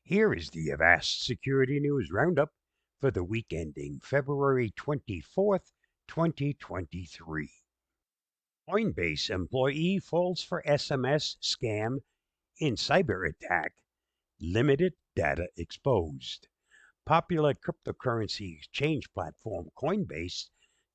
Here is the Avast Security News Roundup for the week ending February 24th, 2023. Coinbase employee falls for SMS scam in cyber attack. Limited data exposed. Popular cryptocurrency exchange platform Coinbase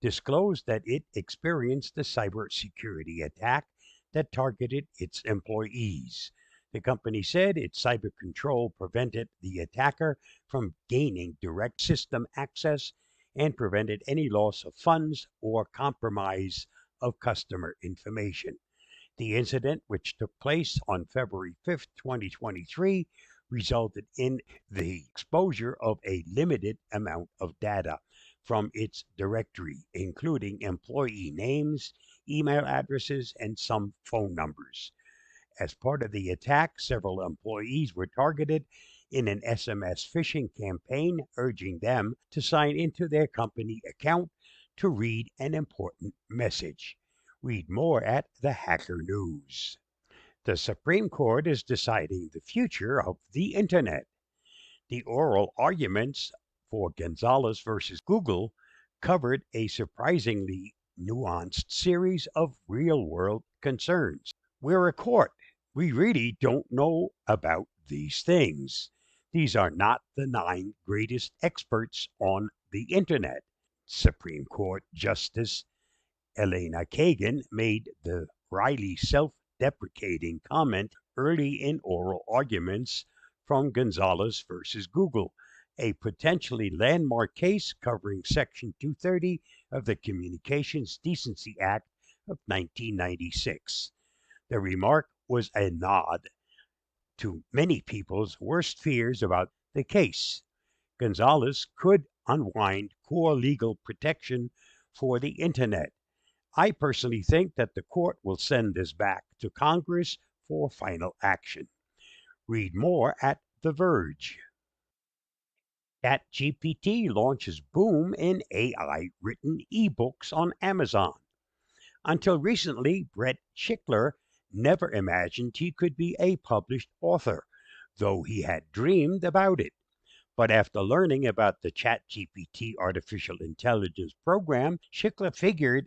disclosed that it experienced a cybersecurity attack that targeted its employees. The company said its cyber control prevented the attacker from gaining direct system access and prevented any loss of funds or compromise of customer information. The incident, which took place on February 5th, 2023, resulted in the exposure of a limited amount of data from its directory, including employee names, email addresses, and some phone numbers. As part of the attack, several employees were targeted in an SMS phishing campaign urging them to sign into their company account to read an important message. Read more at the Hacker News. The Supreme Court is deciding the future of the Internet. The oral arguments for Gonzalez versus Google covered a surprisingly nuanced series of real world concerns. We're a court. We really don't know about these things. These are not the 9 greatest experts on the Internet. Supreme Court Justice Elena Kagan made the wryly self-deprecating comment early in oral arguments from Gonzalez versus Google, a potentially landmark case covering Section 230 of the Communications Decency Act of 1996. The remark was a nod to many people's worst fears about the case. Gonzalez could unwind core legal protection for the Internet. I personally think that the court will send this back to Congress for final action. Read more at The Verge. ChatGPT launches boom in AI written ebooks on Amazon. Until recently, Brett Schickler never imagined he could be a published author, though he had dreamed about it. But after learning about the ChatGPT artificial intelligence program, Schickler figured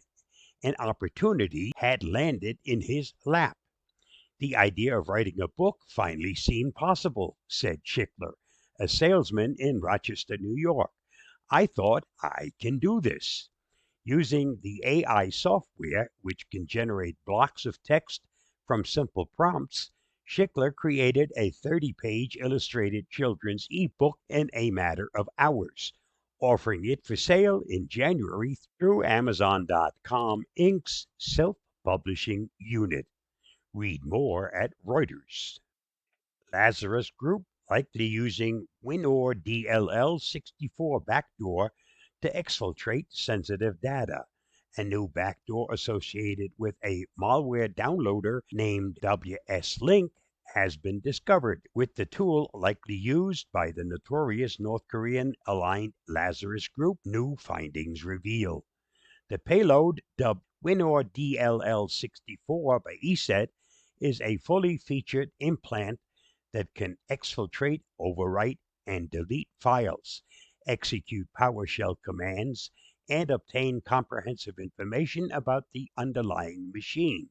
an opportunity had landed in his lap. The idea of writing a book finally seemed possible, said Schickler, a salesman in Rochester, New York. I thought, I can do this. Using the AI software, which can generate blocks of text from simple prompts, Schickler created a 30-page illustrated children's ebook in a matter of hours, offering it for sale in January through Amazon.com Inc.'s self-publishing unit. Read more at Reuters. Lazarus Group likely using WinOr DLL64 backdoor to exfiltrate sensitive data. A new backdoor associated with a malware downloader named WS-Link has been discovered, with the tool likely used by the notorious North Korean aligned Lazarus Group, new findings reveal. The payload, dubbed WinOr DLL64 by ESET, is a fully featured implant that can exfiltrate, overwrite, and delete files, execute PowerShell commands, and obtain comprehensive information about the underlying machine.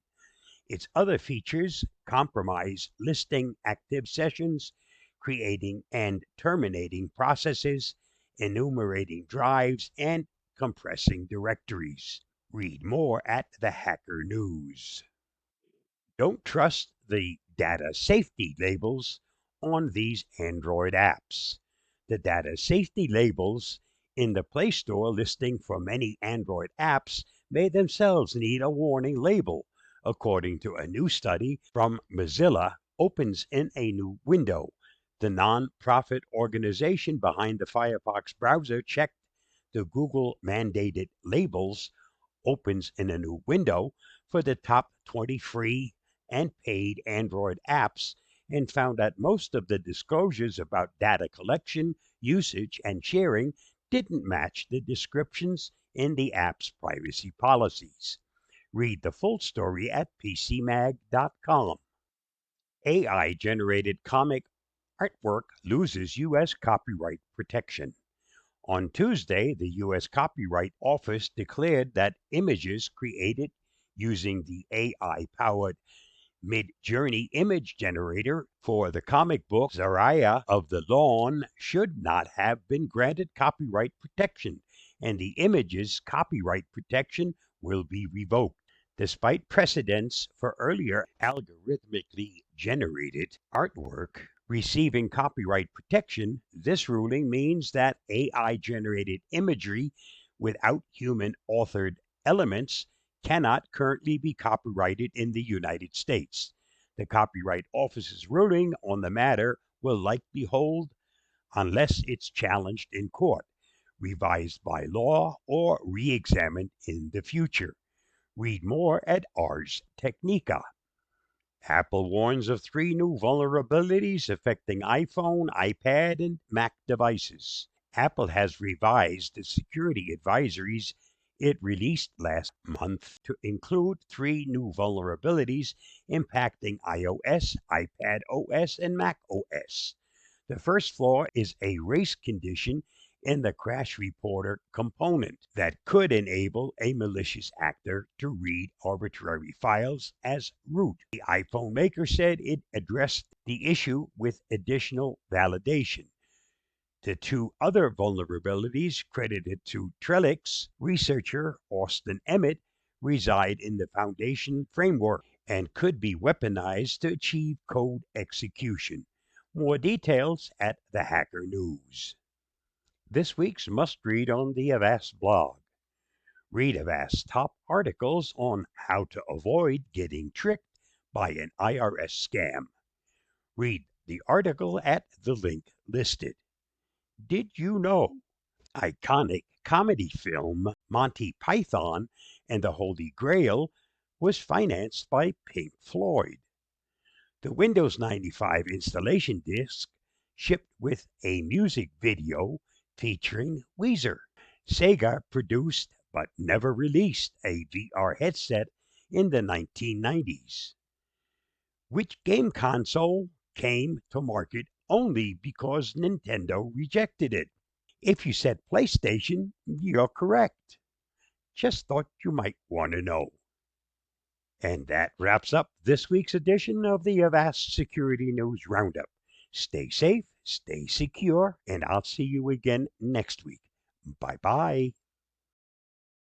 Its other features compromise listing active sessions, creating and terminating processes, enumerating drives, and compressing directories. Read more at the Hacker News. Don't trust the data safety labels on these Android apps. The data safety labels in the Play Store listing for many Android apps may themselves need a warning label, according to a new study from Mozilla opens in a new window. The non-profit organization behind the Firefox browser checked the Google-mandated labels opens in a new window for the top 20 free and paid Android apps and found that most of the disclosures about data collection, usage, and sharing didn't match the descriptions in the app's privacy policies. Read the full story at PCMag.com. AI-generated comic Artwork loses U.S. copyright protection. On Tuesday, the U.S. Copyright Office declared that images created using the AI powered Mid-Journey image generator for the comic book Zaraya of the Lawn should not have been granted copyright protection, and the image's copyright protection will be revoked. Despite precedents for earlier algorithmically generated artwork receiving copyright protection, this ruling means that AI generated imagery without human authored elements cannot currently be copyrighted in the United States. The Copyright Office's ruling on the matter will likely hold unless it's challenged in court, revised by law, or re examined in the future. Read more at Ars Technica. Apple warns of 3 new vulnerabilities affecting iPhone, iPad, and Mac devices. Apple has revised the security advisories it released last month to include 3 new vulnerabilities impacting iOS, iPad OS, and Mac OS. The first flaw is a race condition in the crash reporter component that could enable a malicious actor to read arbitrary files as root. The iPhone maker said it addressed the issue with additional validation. The 2 other vulnerabilities credited to Trellix researcher Austin Emmett reside in the Foundation framework and could be weaponized to achieve code execution. More details at the Hacker News. This week's must read on the Avast blog. Read Avast's top articles on how to avoid getting tricked by an IRS scam. Read the article at the link listed. Did you know? Iconic comedy film Monty Python and the Holy Grail was financed by Pink Floyd. The Windows 95 installation disc shipped with a music video featuring Weezer. Sega produced but never released a VR headset in the 1990s. Which game console came to market only because Nintendo rejected it? If you said PlayStation, you're correct. Just thought you might want to know. And that wraps up this week's edition of the Avast Security News Roundup. Stay safe, stay secure, and I'll see you again next week. Bye bye.